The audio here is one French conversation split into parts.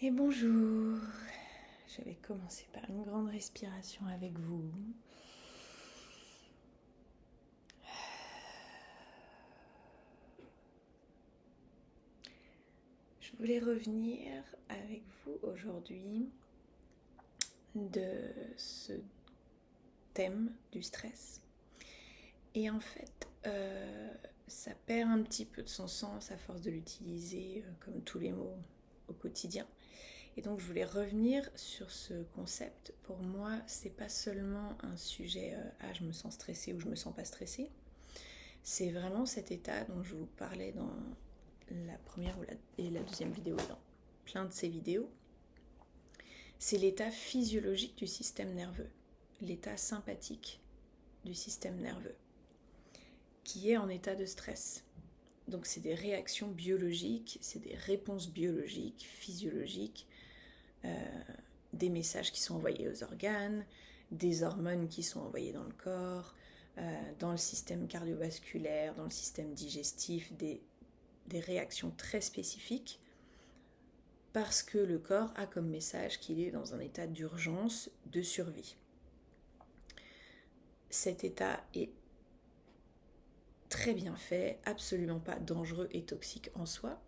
Et bonjour, je vais commencer par une grande respiration avec vous. Je voulais revenir avec vous aujourd'hui de ce thème du stress. Et en fait, ça perd un petit peu de son sens à force de l'utiliser comme tous les mots au quotidien. Et donc je voulais revenir sur ce concept. Pour moi, c'est pas seulement un sujet je me sens stressée ou je me sens pas stressée. C'est vraiment cet état dont je vous parlais dans la première et la deuxième vidéo, dans plein de ces vidéos. C'est l'état physiologique du système nerveux, l'état sympathique du système nerveux, qui est en état de stress. Donc c'est des réactions biologiques, c'est des réponses biologiques, physiologiques, des messages qui sont envoyés aux organes, des hormones qui sont envoyées dans le corps, dans le système cardiovasculaire, dans le système digestif, des réactions très spécifiques parce que le corps a comme message qu'il est dans un état d'urgence, de survie. Cet état est très bien fait, absolument pas dangereux et toxique en soi.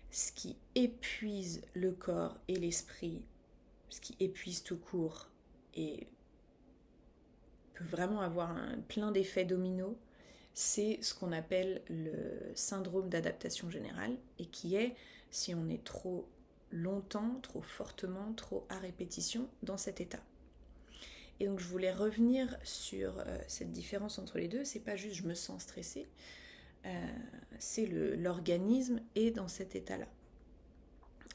Ce qui épuise le corps et l'esprit, ce qui épuise tout court et peut vraiment avoir plein d'effets dominos, c'est ce qu'on appelle le syndrome d'adaptation générale et qui est si on est trop longtemps, trop fortement, trop à répétition dans cet état. Et donc je voulais revenir sur cette différence entre les deux. C'est pas juste je me sens stressée, c'est l'organisme est dans cet état-là,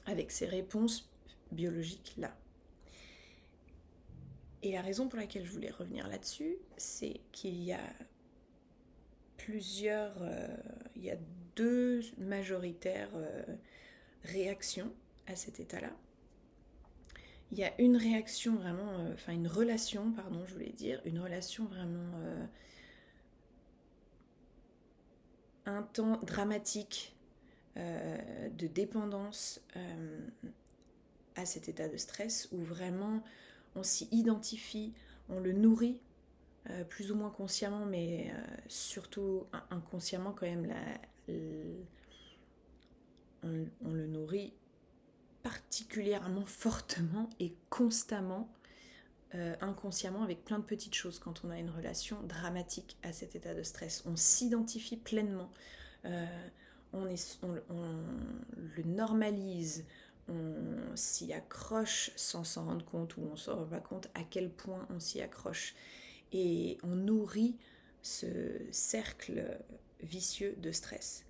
avec ses réponses biologiques là. Et la raison pour laquelle je voulais revenir là-dessus, c'est qu'il y a il y a deux majoritaires réactions à cet état-là. Il y a une réaction vraiment, une relation, pardon, je voulais dire, une relation vraiment un temps dramatique de dépendance à cet état de stress où vraiment on s'y identifie, on le nourrit plus ou moins consciemment, mais surtout inconsciemment quand même, on le nourrit particulièrement fortement et constamment, inconsciemment, avec plein de petites choses quand on a une relation dramatique à cet état de stress. On s'identifie pleinement, euh, on le normalise, on s'y accroche sans s'en rendre compte ou on ne se rend pas compte à quel point on s'y accroche. Et on nourrit ce cercle vicieux de stress.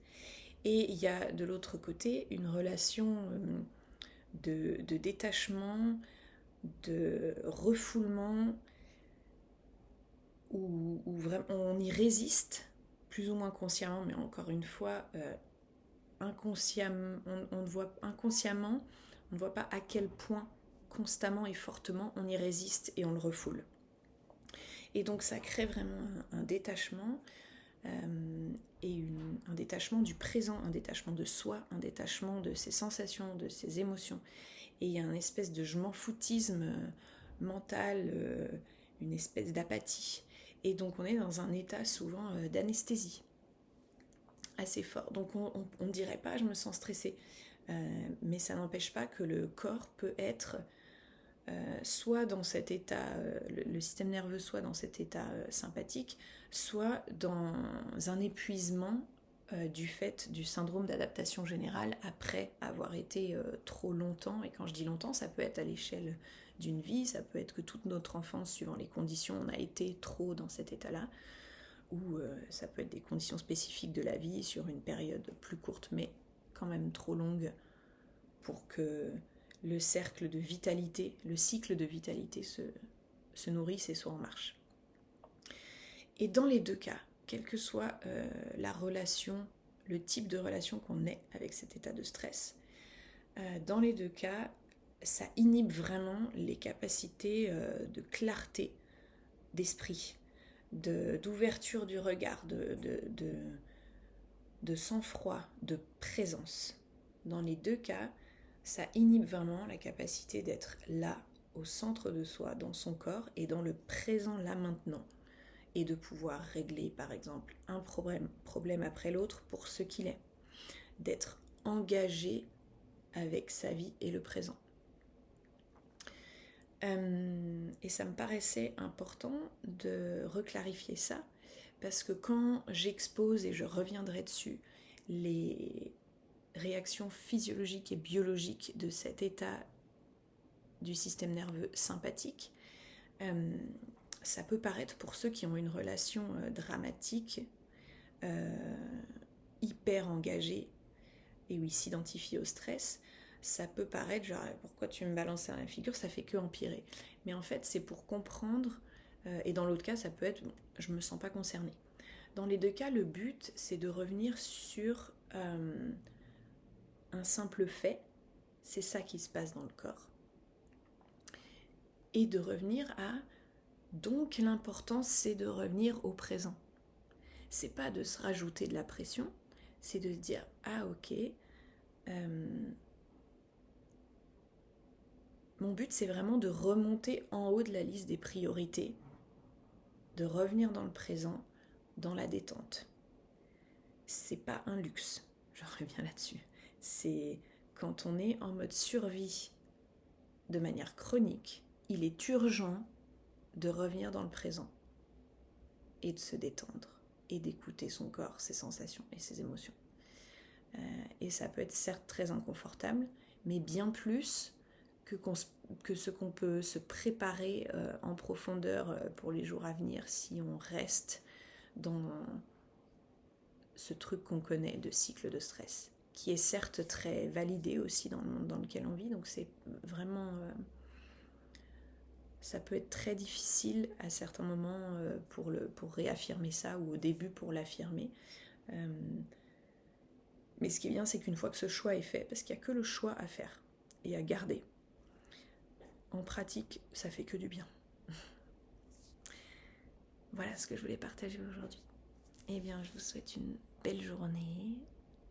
Et il y a de l'autre côté une relation de détachement, de refoulement, où vraiment on y résiste, plus ou moins consciemment, mais encore une fois, inconsciemment, on ne voit pas à quel point constamment et fortement on y résiste et on le refoule. Et donc ça crée vraiment un détachement, un détachement du présent, un détachement de soi, un détachement de ses sensations, de ses émotions. Et il y a une espèce de je m'en foutisme mental, une espèce d'apathie. Et donc on est dans un état souvent d'anesthésie assez fort. Donc on ne dirait pas je me sens stressée, mais ça n'empêche pas que le corps peut être soit dans cet état, le système nerveux soit dans cet état sympathique, soit dans un épuisement du fait du syndrome d'adaptation générale après avoir été trop longtemps. Et quand je dis longtemps, ça peut être à l'échelle d'une vie, ça peut être que toute notre enfance, suivant les conditions, on a été trop dans cet état-là, ou ça peut être des conditions spécifiques de la vie sur une période plus courte, mais quand même trop longue pour que le cercle de vitalité, le cycle de vitalité se nourrisse et soit en marche. Et dans les deux cas, quelle que soit la relation, le type de relation qu'on ait avec cet état de stress, dans les deux cas, ça inhibe vraiment les capacités de clarté d'esprit, d'ouverture du regard, de sang-froid, de présence. Dans les deux cas, ça inhibe vraiment la capacité d'être là, au centre de soi, dans son corps et dans le présent là maintenant. Et de pouvoir régler par exemple un problème après l'autre pour ce qu'il est. D'être engagé avec sa vie et le présent. Et ça me paraissait important de reclarifier ça, parce que quand j'expose, et je reviendrai dessus, les réactions physiologiques et biologiques de cet état du système nerveux sympathique, ça peut paraître, pour ceux qui ont une relation dramatique, hyper engagée, et où ils s'identifient au stress, ça peut paraître genre pourquoi tu me balances ça dans la figure, ça fait que empirer. Mais en fait c'est pour comprendre, et dans l'autre cas ça peut être je me sens pas concernée. Dans les deux cas le but c'est de revenir sur un simple fait, c'est ça qui se passe dans le corps, et de revenir à donc l'important c'est de revenir au présent. C'est pas de se rajouter de la pression, c'est de se dire ah ok, mon but, c'est vraiment de remonter en haut de la liste des priorités, de revenir dans le présent, dans la détente. C'est pas un luxe, je reviens là-dessus. C'est quand on est en mode survie de manière chronique, il est urgent de revenir dans le présent et de se détendre et d'écouter son corps, ses sensations et ses émotions. Et ça peut être certes très inconfortable, mais bien plus que ce qu'on peut se préparer en profondeur pour les jours à venir si on reste dans ce truc qu'on connaît de cycle de stress, qui est certes très validé aussi dans le monde dans lequel on vit, donc c'est vraiment... ça peut être très difficile à certains moments pour réaffirmer ça, ou au début pour l'affirmer. Mais ce qui est bien, c'est qu'une fois que ce choix est fait, parce qu'il n'y a que le choix à faire et à garder, en pratique, ça fait que du bien. Voilà ce que je voulais partager aujourd'hui. Eh bien, je vous souhaite une belle journée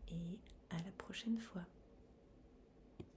et à la prochaine fois.